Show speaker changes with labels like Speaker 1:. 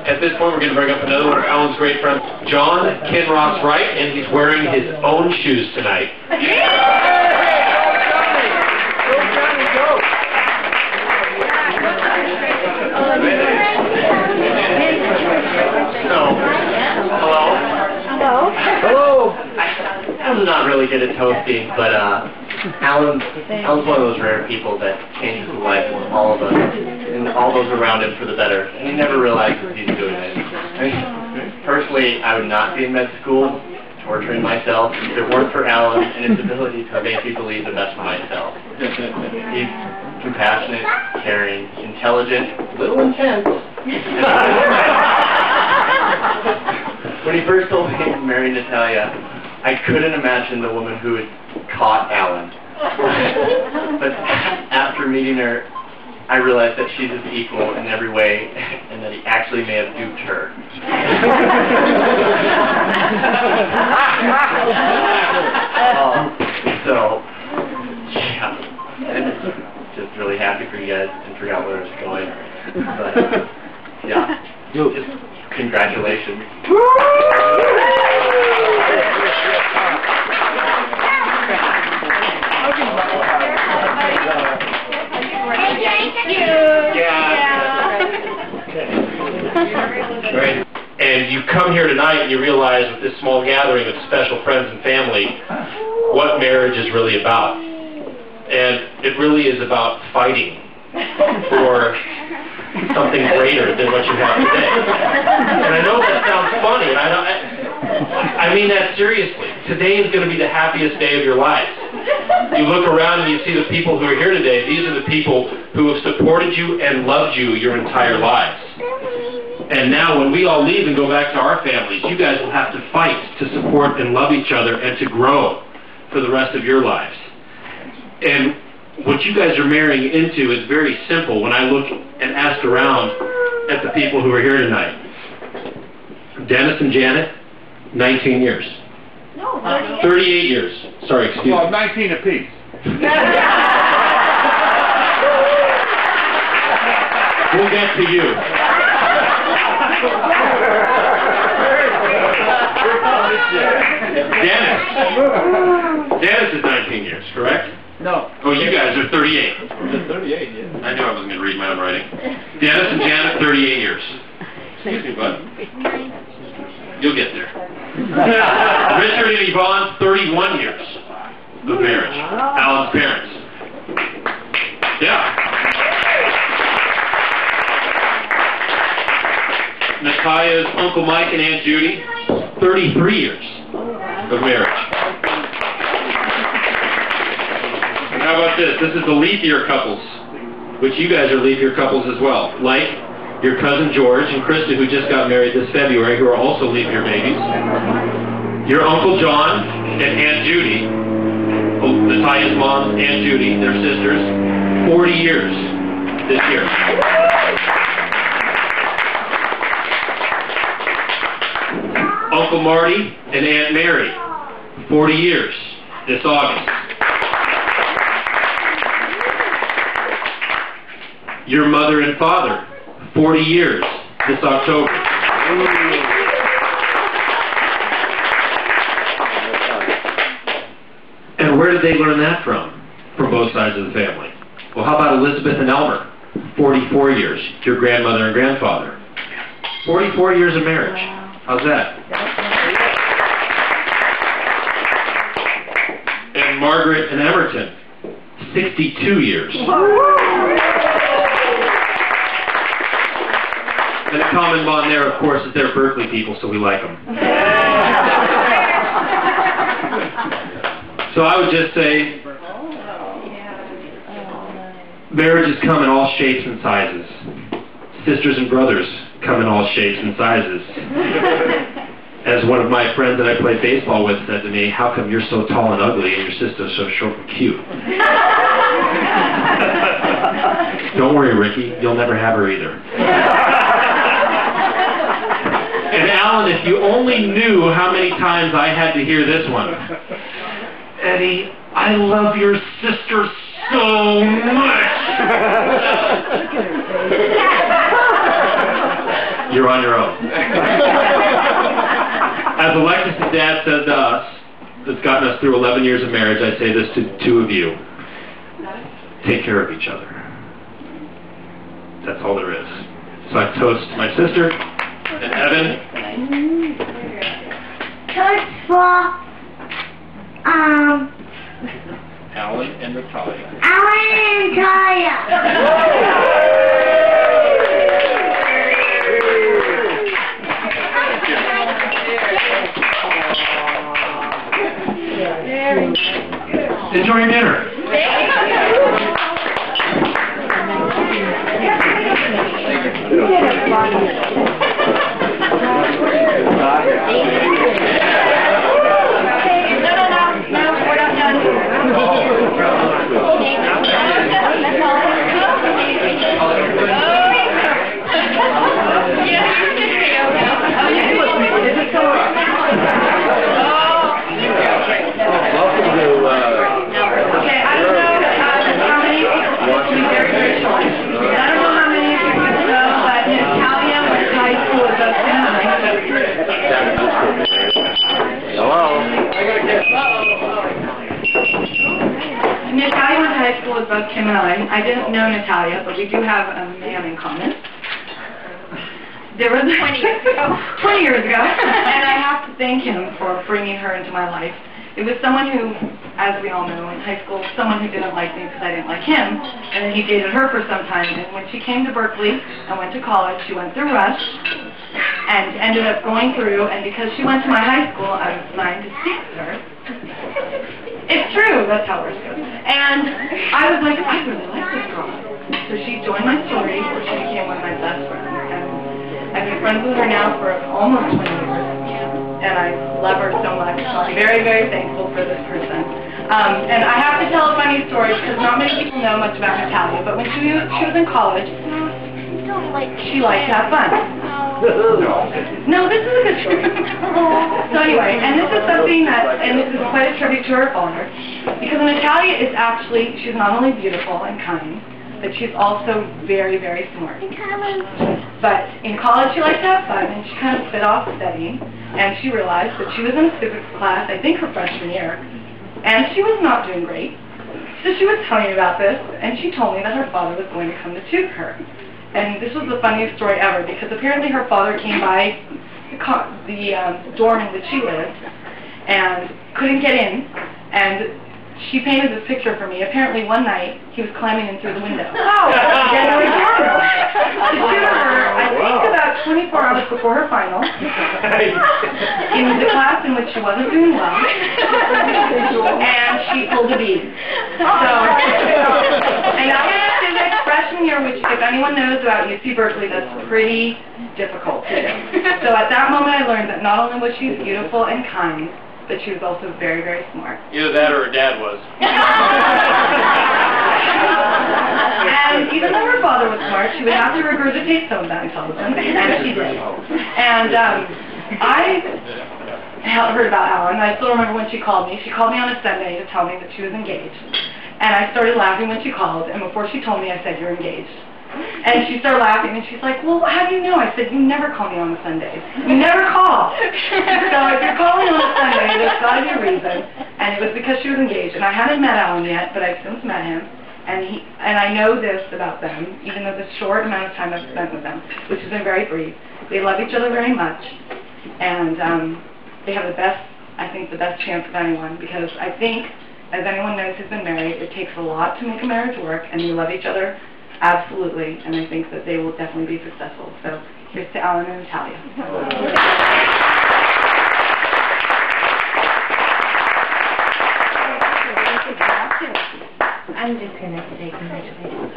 Speaker 1: At this point, we're going to bring up another one of Alan's great friends, John Kinross Wright, and he's wearing his own shoes tonight. I'm not really good at toasting, but Alan's one of those rare people that changes the life of all of us and all those around him for the better. And he never realizes he's doing it. I mean, personally, I would not be in med school torturing myself if it weren't for Alan and his ability to make me believe the best of myself. He's compassionate, caring, intelligent, a little intense. When he first told me to marry Natalia, I couldn't imagine the woman who had caught Alan. But after meeting her, I realized that she's his equal in every way, and that he actually may have duped her. So, yeah, I'm just really happy for you guys and forgot where it was going. But, yeah, just congratulations. Right. And you come here tonight and you realize with this small gathering of special friends and family what marriage is really about. And it really is about fighting for something greater than what you have today. And I know that sounds funny, and I mean that seriously. Today is going to be the happiest day of your lives. You look around and you see the people who are here today. These are the people who have supported you and loved you your entire lives. And now when we all leave and go back to our families, you guys will have to fight to support and love each other and to grow for the rest of your lives. And what you guys are marrying into is very simple when I look and ask around at the people who are here tonight. Dennis and Janet, 19 years.
Speaker 2: No,
Speaker 1: 38 years. Sorry, excuse me.
Speaker 3: Well, 19 apiece.
Speaker 1: We'll get to you. Dennis is 19 years, correct?
Speaker 3: No.
Speaker 1: Oh, you guys are 38.
Speaker 3: 38, yeah.
Speaker 1: I knew I wasn't going to read my own writing. Dennis and Janet, 38 years. Excuse me, bud. You'll get there. Richard and Yvonne, 31 years of marriage. Alan's parents. Yeah. Natalia's Uncle Mike and Aunt Judy, 33 years of marriage. And how about this? This is the leap year couples, which you guys are leap year couples as well. Like your cousin George and Krista, who just got married this February, who are also leap year babies. Your Uncle John and Aunt Judy, Natalia's mom, Aunt Judy, their sisters, 40 years this year. Uncle Marty and Aunt Mary, 40 years this August. Your mother and father, 40 years this October. And where did they learn that from both sides of the family? Well, how about Elizabeth and Elmer, 44 years, your grandmother and grandfather. 44 years of marriage. How's that? And Margaret and Emerton, 62 years. And the common bond there, of course, is they're Berkeley people, so we like them. So I would just say, marriages come in all shapes and sizes. Sisters and brothers come in all shapes and sizes. As one of my friends that I played baseball with said to me, how come you're so tall and ugly and your sister's so short and cute? Don't worry, Ricky, you'll never have her either. And Alan, if you only knew how many times I had to hear this one. Eddie, I love your sister so much. you're on your own. As Alexis' dad said to us, that's gotten us through 11 years of marriage, I say this to two of you. Take care of each other. That's all there is. So I toast my sister and Evan.
Speaker 2: Toast for
Speaker 3: Alan and Natalia.
Speaker 2: Alan and Natalia.
Speaker 1: Enjoy your dinner.
Speaker 4: Natalia went to high school with both Kim and I didn't know Natalia, but we do have a man in common. There was 20 years ago. 20 years ago. And I have to thank him for bringing her into my life. It was someone who, as we all know, in high school, someone who didn't like me because I didn't like him. And then he dated her for some time. And when she came to Berkeley and went to college, she went through Rush and ended up going through. And because she went to my high school, I was assigned to speak to her. It's true. That's how ours goes. And I was like, I really like this girl. So she joined my story, where she became one of my best friends. And I've been friends with her now for almost 20 years. And I love her so much. So I'm very, very thankful for this person. And I have to tell a funny story because not many people know much about Natalia. But when she was in college, she liked to have fun. No, this is a good story. So anyway, and this is something that, and this is quite a tribute to her father, because Natalia is actually, she's not only beautiful and kind, but she's also very, very smart. But in college she liked to have fun, and she kind of spit off studying, and she realized that she was in a civics class, I think her freshman year, and she was not doing great. So she was telling me about this, and she told me that her father was going to come to tutor her. And this was the funniest story ever, because apparently her father came by the dorm in which she lived and couldn't get in, and she painted this picture for me. Apparently one night he was climbing in through the window. Oh! To tutor her, I think about 24 hours before her final, in the class in which she wasn't doing well, and she pulled a bead. So, and I had physics freshman year, which if anyone knows about UC Berkeley, that's pretty difficult to do. So at that moment I learned that not only was she beautiful and kind, but she was also very, very smart.
Speaker 3: Either that or her dad was.
Speaker 4: And even though her father was smart, she would have to regurgitate some of that intelligence, and she did. And I heard about Alan. I still remember when she called me. She called me on a Sunday to tell me that she was engaged. And I started laughing when she called, and before she told me, I said, "You're engaged." And she started laughing, and she's like, "Well, how do you know?" I said, "You never call me on a Sunday. You never call." So if you're calling on a Sunday, there's got to be a reason. And it was because she was engaged. And I haven't met Alan yet, but I've since met him. And I know this about them, even though the short amount of time I've spent with them, which has been very brief. They love each other very much. And they have the best, I think, the best chance of anyone. Because I think, as anyone knows who's been married, it takes a lot to make a marriage work, and they love each other. Absolutely, and I think that they will definitely be successful. So here's to Alan and Natalia.
Speaker 2: I'm just going to say congratulations.